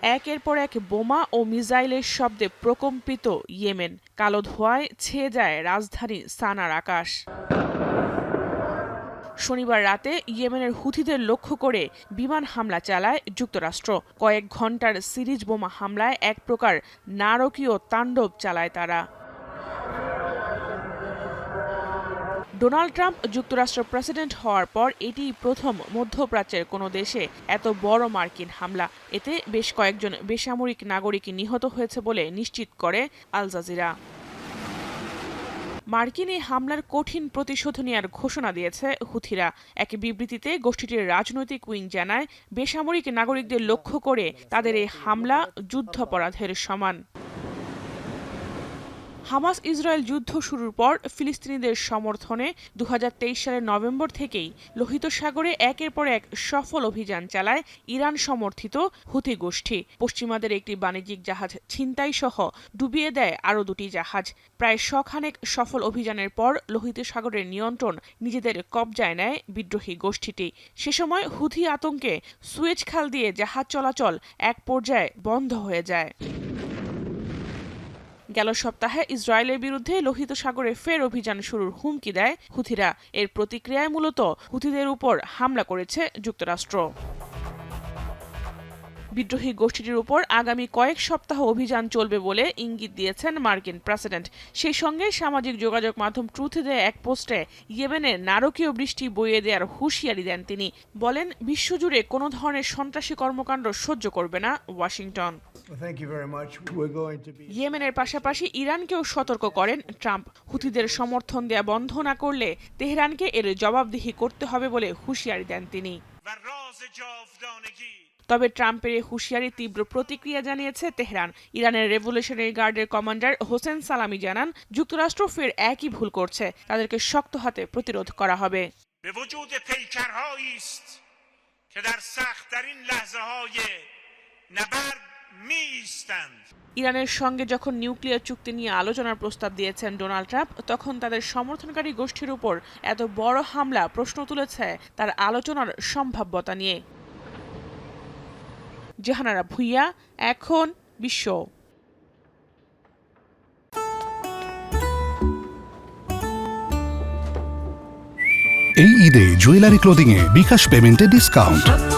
একের পর এক বোমা ও মিসাইলের শব্দে প্রকম্পিত ইয়েমেন। কালো ধোঁয়ায় ছেয়ে যায় রাজধানী সানার আকাশ। শনিবার রাতে ইয়েমেনের হুথিদের লক্ষ্য করে বিমান হামলা চালায় যুক্তরাষ্ট্র। কয়েক ঘণ্টার সিরিজ বোমা হামলায় এক প্রকার নারকীয় তাণ্ডব চালায় তারা। ডোনাল্ড ট্রাম্প যুক্তরাষ্ট্রের প্রেসিডেন্ট হওয়ার পর এটিই প্রথম মধ্যপ্রাচ্যের কোনো দেশে এত বড় মার্কিন হামলা। এতে বেশ কয়েকজন বেসামরিক নাগরিক নিহত হয়েছে বলে নিশ্চিত করে আল জাজিরা। মার্কিন এই হামলার কঠিন প্রতিশোধ নেওয়ার ঘোষণা দিয়েছে হুথিরা। এক বিবৃতিতে গোষ্ঠীটির রাজনৈতিক উইং জানায়, বেসামরিক নাগরিকদের লক্ষ্য করে তাদের এই হামলা যুদ্ধাপরাধের সমান। হামাস ইসরায়েল যুদ্ধ শুরুর পর ফিলিস্তিনিদের সমর্থনে 2023 সালের নভেম্বর থেকেই লোহিত সাগরে একের পর এক সফল অভিযান চালায় ইরান সমর্থিত হুথি গোষ্ঠী। পশ্চিমাদের একটি বাণিজ্যিক জাহাজ ছিনতাই সহ ডুবিয়ে দেয় আরও দুটি জাহাজ। প্রায় শখানেক সফল অভিযানের পর লোহিত সাগরের নিয়ন্ত্রণ নিজেদের কবজায় নেয় বিদ্রোহী গোষ্ঠীটি। সে সময় হুথি আতঙ্কে সুয়েজ খাল দিয়ে জাহাজ চলাচল এক পর্যায়ে বন্ধ হয়ে যায়। গেল সপ্তাহে ইসরায়েলের বিরুদ্ধে লোহিত সাগরে ফের অভিযান শুরুর হুমকি দেয় হুথিরা। এর প্রতিক্রিয়ায় মূলত হুথিদের উপর হামলা করেছে যুক্তরাষ্ট্র। বিদ্রোহী গোষ্ঠীটির উপর আগামী কয়েক সপ্তাহ অভিযান চলবে বলে ইঙ্গিত দিয়েছেন মার্কিন প্রেসিডেন্ট। সেই সঙ্গে সামাজিক যোগাযোগ মাধ্যম ট্রুথে দেয়া এক পোস্টে ইয়েমেনে নারকীয় বৃষ্টি বইয়ে দেওয়ার হুঁশিয়ারি দেন তিনি। বলেন, বিশ্বজুড়ে কোনো ধরনের সন্ত্রাসী কর্মকাণ্ড সহ্য করবে না ওয়াশিংটন। ইয়েমেনের পাশাপাশি ইরানকেও সতর্ক করেন ট্রাম্প। হুথিদের সমর্থন দেয়া বন্ধ না করলে তেহরানকে এর জবাবদিহি করতে হবে বলে হুঁশিয়ারি দেন তিনি। তবে ট্রাম্পের এই হুঁশিয়ারি তীব্র প্রতিক্রিয়া জানিয়েছে তেহরান। ইরানের রেভলিউশনারি গার্ডের কমান্ডার হোসেন সালামি জানান, যুক্তরাষ্ট্র ফের একই ভুল করছে, তাদেরকে শক্ত হাতে প্রতিরোধ করা হবে। ইরানের সঙ্গে যখন নিউক্লিয়ার চুক্তি নিয়ে আলোচনার প্রস্তাব দিয়েছেন ডোনাল্ড ট্রাম্প, তখন তাদের সমর্থনকারী গোষ্ঠীর উপর এত বড় হামলা প্রশ্ন তুলেছে তার আলোচনার সম্ভাব্যতা নিয়ে। জাহানারা ভুইয়া, এখন বিশ্ব। এই ঈদে জুয়েলারি ক্লোদিং এ বিকাশ পেমেন্টে ডিসকাউন্ট।